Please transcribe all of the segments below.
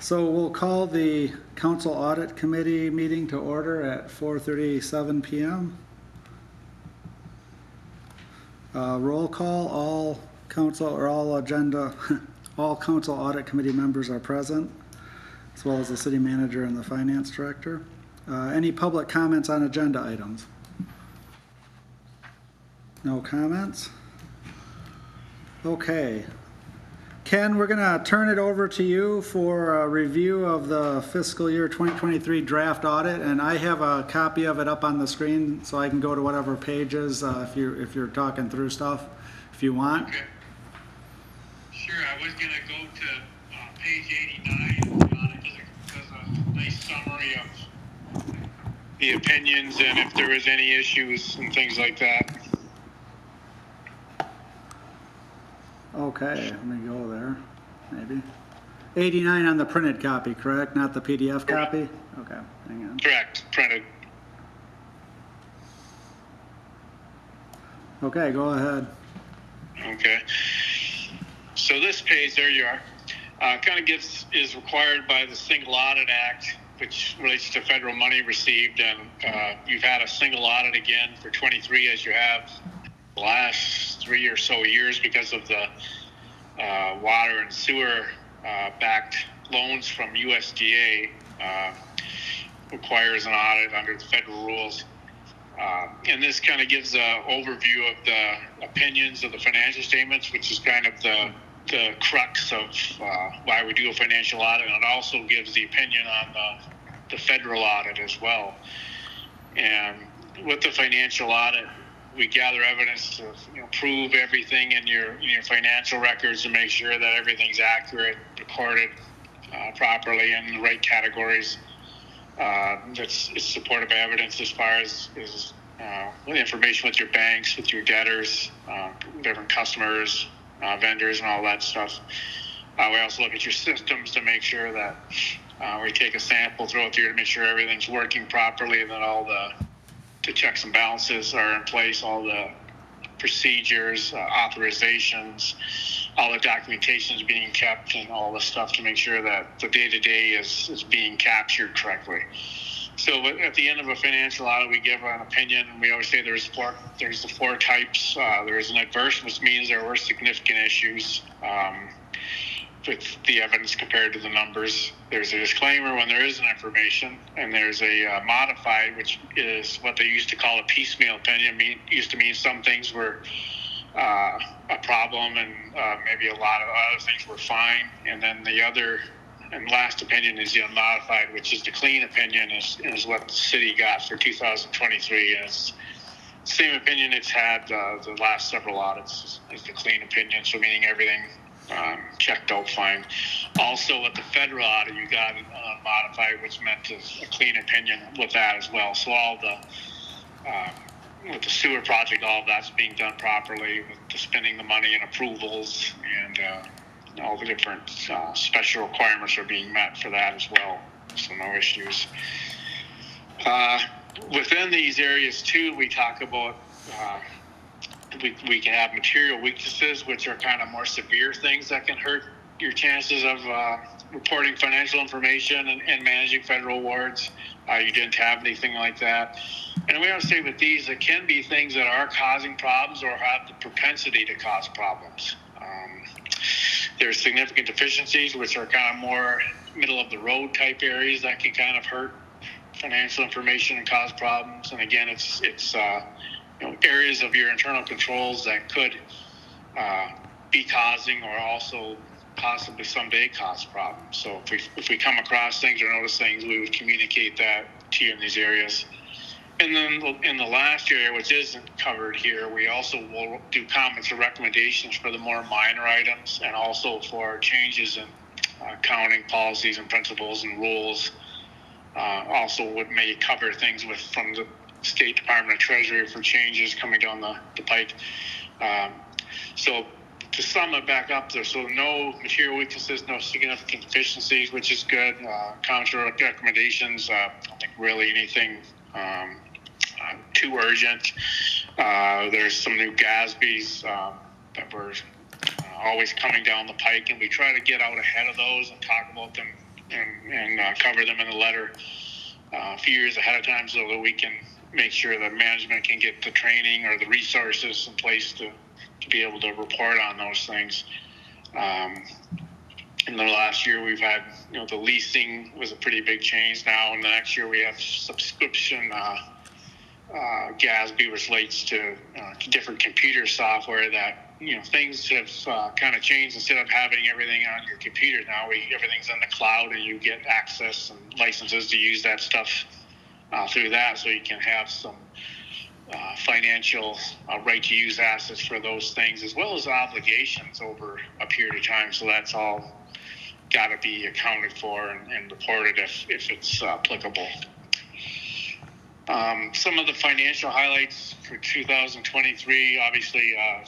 So we'll call the Council Audit Committee meeting to order at 4:37 p.m. Roll call, all council or all agenda, all Council Audit Committee members are present, as well as the city manager and the finance director. Any public comments on agenda items? No comments? Okay. Ken, we're going to turn it over to you for a review of the fiscal year 2023 draft audit, and I have a copy of it up on the screen, so I can go to whatever pages if you're talking through stuff, if you want. Okay. Sure, I was going to go to page 89. The audit does a nice summary of the opinions and if there was any issues and things like that. Okay, let me go there, maybe. 89 on the printed copy, correct? Not the PDF copy? Okay, hang on. Correct, printed. Okay, go ahead. Okay. So this page, there you are, kind of is required by the Single Audit Act, which relates to federal money received, and you've had a single audit again for 23 as you have the last 3 or so years because of the water and sewer backed loans from USDA requires an audit under the federal rules. And this kind of gives an overview of the opinions of the financial statements, which is kind of the crux of why we do a financial audit. And it also gives the opinion on the federal audit as well. And with the financial audit, we gather evidence to prove everything in your financial records to make sure that everything's accurate, recorded properly in the right categories. It's supported by evidence as far as information with your banks, with your debtors, different customers, vendors, and all that stuff. We also look at your systems to make sure that we take a sample, throw it through to make sure everything's working properly, and that all the checks and balances are in place, all the procedures, authorizations, all the documentation is being kept, and all the stuff to make sure that the day-to-day is being captured correctly. So at the end of a financial audit, we give an opinion, and we always say there's the four types. There's an adverse, which means there were significant issues with the evidence compared to the numbers. There's a disclaimer when there isn't information, and there's a modified, which is what they used to call a piecemeal opinion. It used to mean some things were a problem, and maybe a lot of other things were fine. And then the other and last opinion is the unmodified, which is the clean opinion, is what the city got for 2023. And it's the same opinion it's had the last several audits is the clean opinion, so meaning everything checked out fine. Also, with the federal audit, you got an unmodified, which meant a clean opinion with that as well. So all with the sewer project, all of that's being done properly with the spending the money and approvals, and all the different special requirements are being met for that as well. So no issues. Within these areas too, we talk about we can have material weaknesses, which are kind of more severe things that can hurt your chances of reporting financial information and managing federal awards. You didn't have anything like that. And we always say with these, it can be things that are causing problems or have the propensity to cause problems. There's significant deficiencies, which are kind of more middle of the road type areas that can kind of hurt financial information and cause problems. And again, it's areas of your internal controls that could be causing or also possibly someday cause problems. So if we come across things or notice things, we would communicate that to you in these areas. And then in the last area, which isn't covered here, we also will do comments or recommendations for the more minor items, and also for changes in accounting policies and principles and rules. Also would maybe cover things from the State Department of Treasury for changes coming down the pike. So to sum it back up there, so no material weaknesses, no significant deficiencies, which is good. Counter recommendations, I don't think really anything too urgent. There's some new GASBs that were always coming down the pike, and we try to get out ahead of those and talk about them and cover them in the letter a few years ahead of time so that we can make sure that management can get the training or the resources in place to be able to report on those things. In the last year, we've had, the leasing was a pretty big change now, and the next year we have subscription GASB relates to different computer software that, things have kind of changed. Instead of having everything on your computer now, everything's in the cloud, and you get access and licenses to use that stuff through that, so you can have some financial right to use assets for those things, as well as obligations over a period of time. So that's all got to be accounted for and reported if it's applicable. Some of the financial highlights for 2023, obviously, I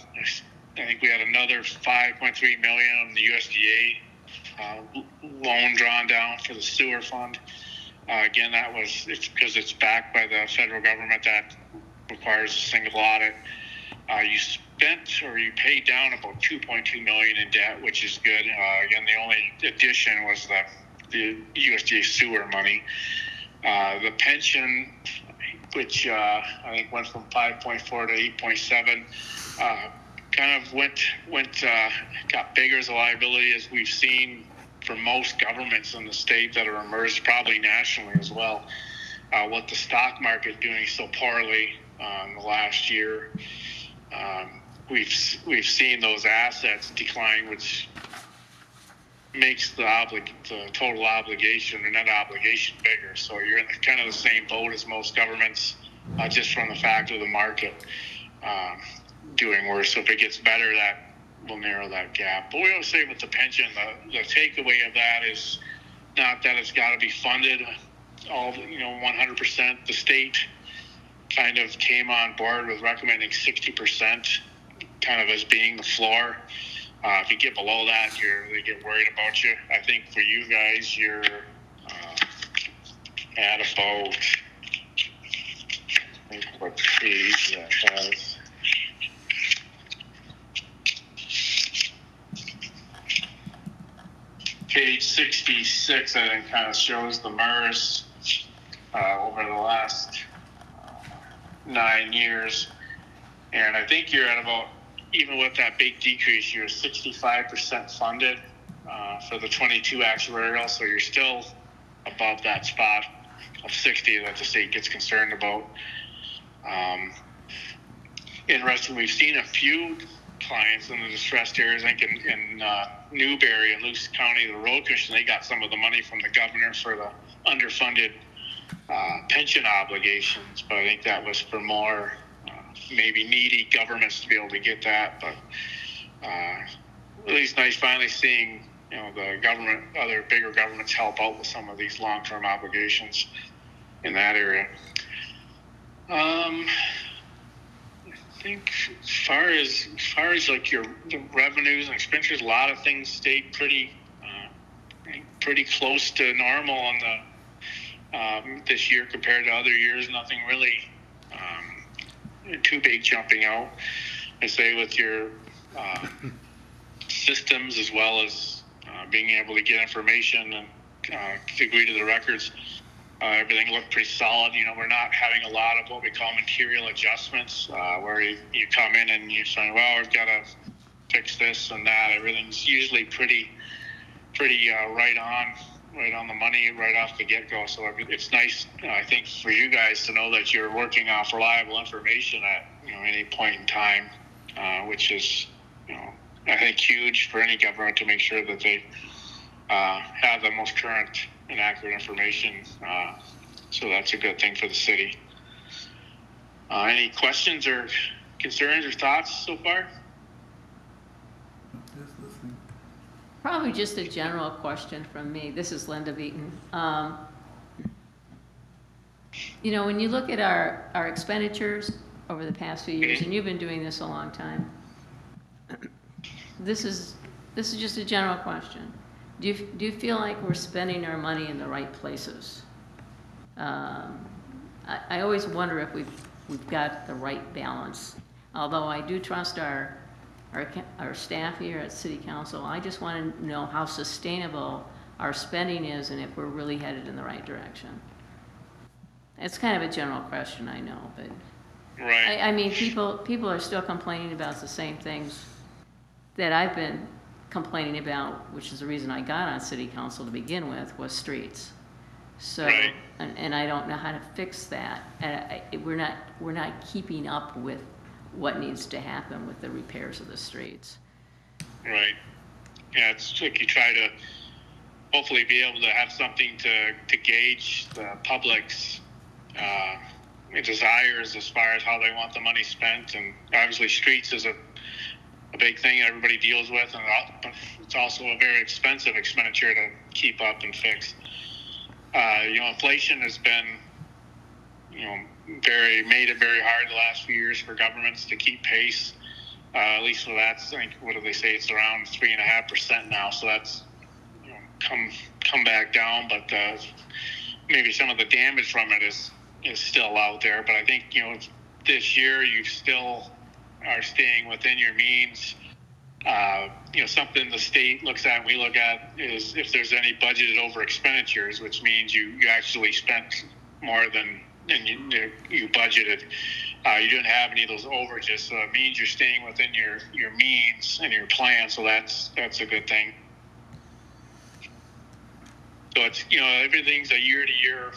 think we had another $5.3 million on the USDA loan drawn down for the sewer fund. Again, it's because it's backed by the federal government that requires a single audit. You paid down about $2.2 million in debt, which is good. Again, the only addition was the USDA sewer money. The pension, which I think went from 5.4 to 8.7, kind of got bigger as a liability, as we've seen for most governments in the state that are emerged, probably nationally as well. What the stock market doing so poorly in the last year, we've seen those assets decline, which makes the total obligation or net obligation bigger. So you're in kind of the same boat as most governments, just from the fact of the market doing worse. So if it gets better, that will narrow that gap. But we always say with the pension, the takeaway of that is not that it's got to be funded all 100%. The state kind of came on board with recommending 60% kind of as being the floor. If you get below that, they get worried about you. I think for you guys, you're at about, I think what page that has. Page 66, I think, kind of shows the MERS over the last 9 years. And I think you're at about, even with that big decrease, you're 65% funded for the 22 actuarial, so you're still above that spot of 60 that the state gets concerned about. Interesting, we've seen a few clients in the distressed areas. I think in Newberry and Luce County, the road commission, they got some of the money from the governor for the underfunded pension obligations, but I think that was for more maybe needy governments to be able to get that. But at least nice finally seeing the government, other bigger governments help out with some of these long-term obligations in that area. I think as far as like the revenues and expenditures, a lot of things stayed pretty close to normal on the this year compared to other years. Nothing really too big jumping out. I say with your systems, as well as being able to get information and agree to the records, everything looked pretty solid. We're not having a lot of what we call material adjustments, where you come in and you say, well, we've got to fix this and that. Everything's usually pretty right on the money right off the get-go. So it's nice, I think, for you guys to know that you're working off reliable information at any point in time, which is I think huge for any government to make sure that they have the most current and accurate information. So that's a good thing for the city. Any questions or concerns or thoughts so far? Probably just a general question from me. This is Linda Beaton. When you look at our expenditures over the past few years, and you've been doing this a long time, this is just a general question. Do you feel like we're spending our money in the right places? I always wonder if we've got the right balance. Although I do trust our staff here at City Council, I just want to know how sustainable our spending is and if we're really headed in the right direction. It's kind of a general question, I know, but Right. I mean, people are still complaining about the same things that I've been complaining about, which is the reason I got on city council to begin with, was streets. So, Right. and I don't know how to fix that. We're not keeping up with what needs to happen with the repairs of the streets. Right. Yeah, it's like you try to hopefully be able to have something to gauge the public's desires as far as how they want the money spent. And obviously streets is a big thing everybody deals with, and it's also a very expensive expenditure to keep up and fix. Inflation has been, made it very hard the last few years for governments to keep pace. At least for that, I think, what do they say? It's around 3.5% now. So that's come back down, but maybe some of the damage from it is still out there. But I think this year you still are staying within your means. Something the state looks at and we look at is if there's any budgeted over expenditures, which means you actually spent more than you budgeted. You didn't have any of those overages, so it means you're staying within your means and your plan. So that's a good thing. So it's everything's a year to year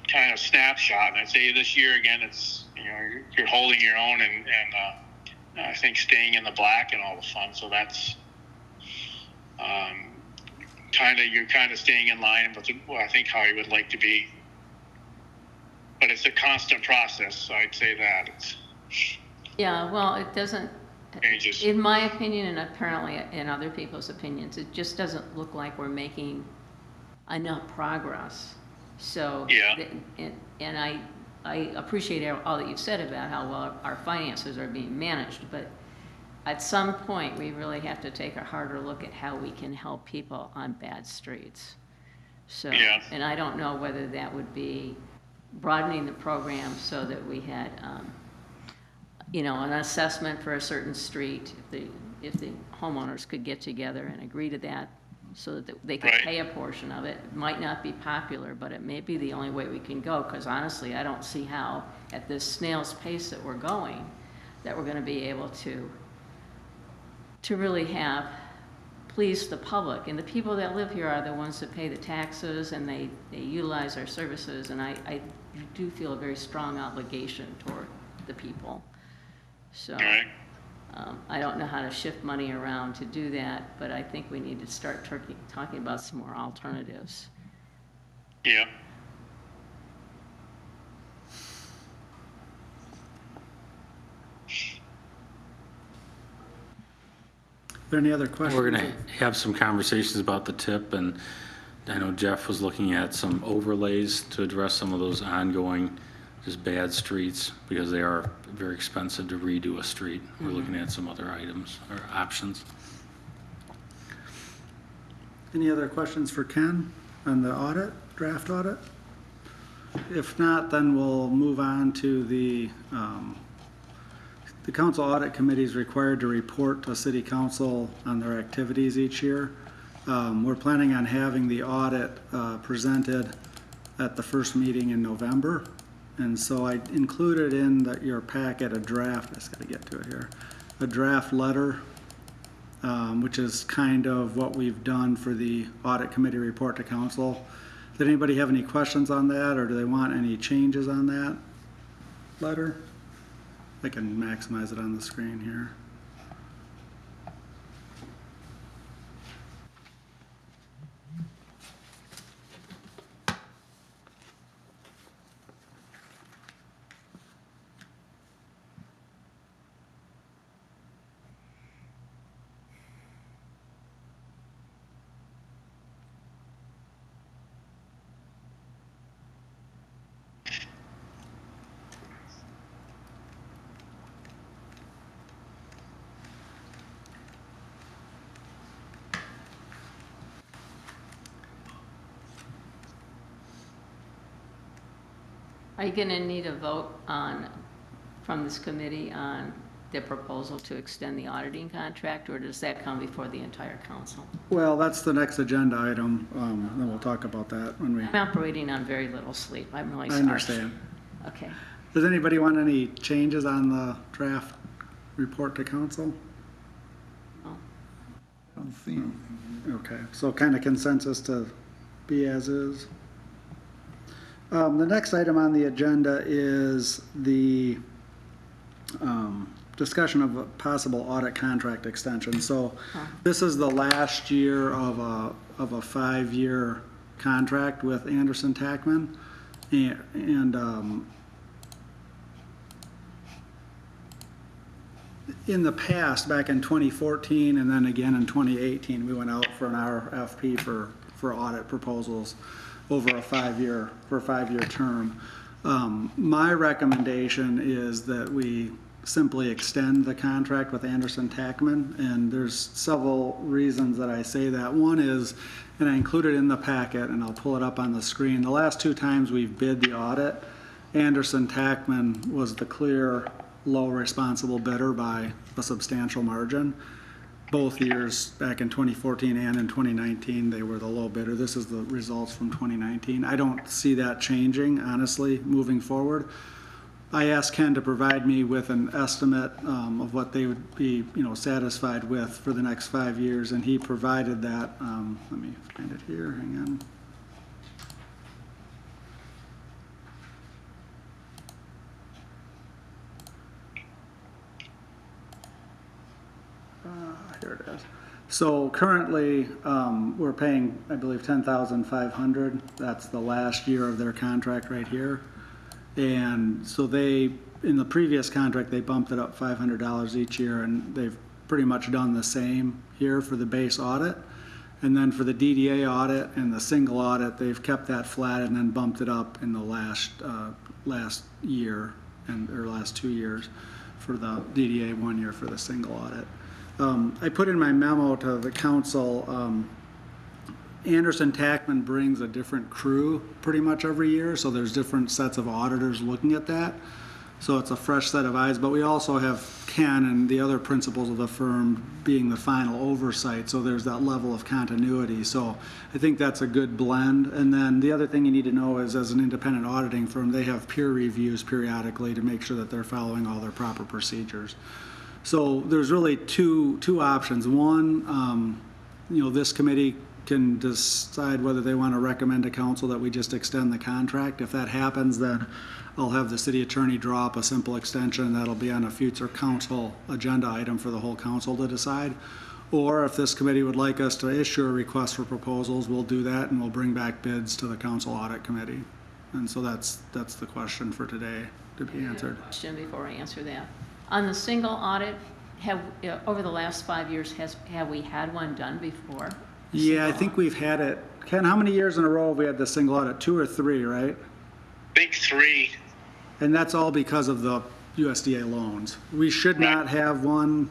kind of snapshot, and I'd say this year again, it's you're holding your own and I think staying in the black and all the fun. So that's you're kind of staying in line with I think how you would like to be. But it's a constant process. So I'd say that it's Well, it doesn't. Changes. In my opinion, and apparently in other people's opinions, it just doesn't look like we're making enough progress. So yeah, and I appreciate all that you've said about how well our finances are being managed, but at some point we really have to take a harder look at how we can help people on bad streets. So, and I don't know whether that would be broadening the program so that we had, an assessment for a certain street, if the homeowners could get together and agree to that, so that they could pay a portion of it. It might not be popular, but it may be the only way we can go, because honestly, I don't see how, at this snail's pace that we're going, that we're going to be able to really please the public. And the people that live here are the ones that pay the taxes, and they utilize our services, and I do feel a very strong obligation toward the people. So I don't know how to shift money around to do that, but I think we need to start talking about some more alternatives. Yeah. Are there any other questions? We're going to have some conversations about the tip, and I know Jeff was looking at some overlays to address some of those ongoing just bad streets, because they are very expensive to redo a street. We're looking at some other items or options. Any other questions for Ken on the audit, draft audit? If not, then we'll move on to the council audit committee is required to report to city council on their activities each year. We're planning on having the audit presented at the first meeting in November. And so I included in your packet a draft, I just got to get to it here, a draft letter, which is kind of what we've done for the audit committee report to council. Did anybody have any questions on that, or do they want any changes on that letter? I can maximize it on the screen here. Are you going to need a vote from this committee on the proposal to extend the auditing contract, or does that come before the entire council? Well, that's the next agenda item, then we'll talk about that when we, I'm operating on very little sleep. I'm really I sorry. understand. Okay. Does anybody want any changes on the draft report to council? Well, Don't see anything. Okay, so kind of consensus to be as is. The next item on the agenda is the discussion of a possible audit contract extension. So this is the last year of a 5-year contract with Anderson Tackman. And in the past, back in 2014 and then again in 2018, we went out for an RFP for audit proposals over a 5-year term. My recommendation is that we simply extend the contract with Anderson Tackman, and there's several reasons that I say that. One is, and I included in the packet, and I'll pull it up on the screen, the last 2 times we've bid the audit, Anderson Tackman was the clear low responsible bidder by a substantial margin. Both years, back in 2014 and in 2019, they were the low bidder. This is the results from 2019. I don't see that changing, honestly, moving forward. I asked Ken to provide me with an estimate of what they would be, satisfied with for the next 5 years, and he provided that. Let me find it here. Hang on. Here it is. So currently, we're paying, I believe, $10,500. That's the last year of their contract right here. And so in the previous contract, they bumped it up $500 each year, and they've pretty much done the same here for the base audit. And then for the DDA audit and the single audit, they've kept that flat and then bumped it up in the last year or last 2 years for the DDA, 1 year for the single audit. I put in my memo to the council, Anderson Tackman brings a different crew pretty much every year, so there's different sets of auditors looking at that. So it's a fresh set of eyes, but we also have Ken and the other principals of the firm being the final oversight, so there's that level of continuity. So I think that's a good blend. And then the other thing you need to know is, as an independent auditing firm, they have peer reviews periodically to make sure that they're following all their proper procedures. So there's really two options. One, this committee can decide whether they want to recommend to council that we just extend the contract. If that happens, then I'll have the city attorney draw up a simple extension that'll be on a future council agenda item for the whole council to decide. Or if this committee would like us to issue a request for proposals, we'll do that and we'll bring back bids to the council audit committee. And so that's the question for today to be answered. Question before I answer that. On the single audit, over the last 5 years, have we had one done before? Yeah, I think we've had it. Ken, how many years in a row have we had the single audit? 2 or 3, right? I think 3. And that's all because of the USDA loans. We should not have one.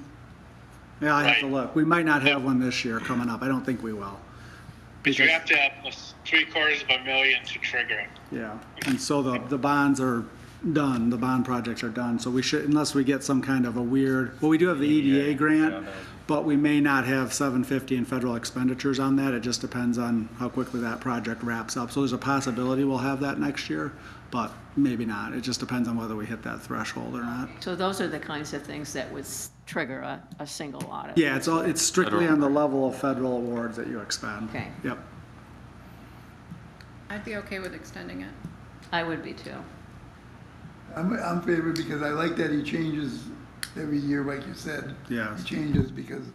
Yeah, I have to look. We might not have one this year coming up. I don't think we will. Because you have to have $750,000 to trigger it. Yeah, and so the bonds are done. The bond projects are done. So we should, unless we get some kind of a weird, well, we do have the EDA grant, but we may not have $750 in federal expenditures on that. It just depends on how quickly that project wraps up. So there's a possibility we'll have that next year, but maybe not. It just depends on whether we hit that threshold or not. So those are the kinds of things that would trigger a single audit? Yeah, it's strictly on the level of federal awards that you expend. Okay. Yep. I'd be okay with extending it. I would be too. I'm favored because I like that he changes every year, like you said. Yes. He changes because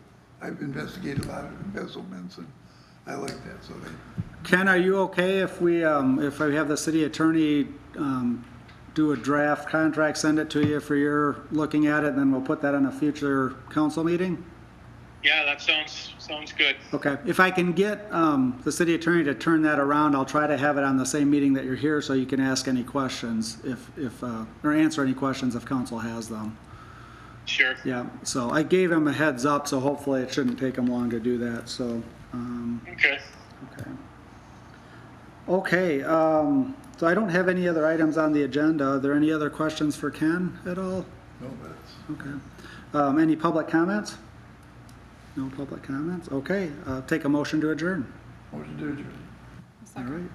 I've investigated a lot of embezzlements and I like that, so Ken, are you okay if we have the city attorney do a draft contract, send it to you for your looking at it, and then we'll put that on a future council meeting? Yeah, that sounds good. Okay. If I can get the city attorney to turn that around, I'll try to have it on the same meeting that you're here so you can ask any questions or answer any questions if council has them. Sure. Yeah. So I gave him a heads up, so hopefully it shouldn't take him long to do that. So. Okay. Okay. So I don't have any other items on the agenda. Are there any other questions for Ken at all? no, that's. Okay. Any public comments? No public comments? Okay, take a motion to adjourn. Motion to adjourn. All right.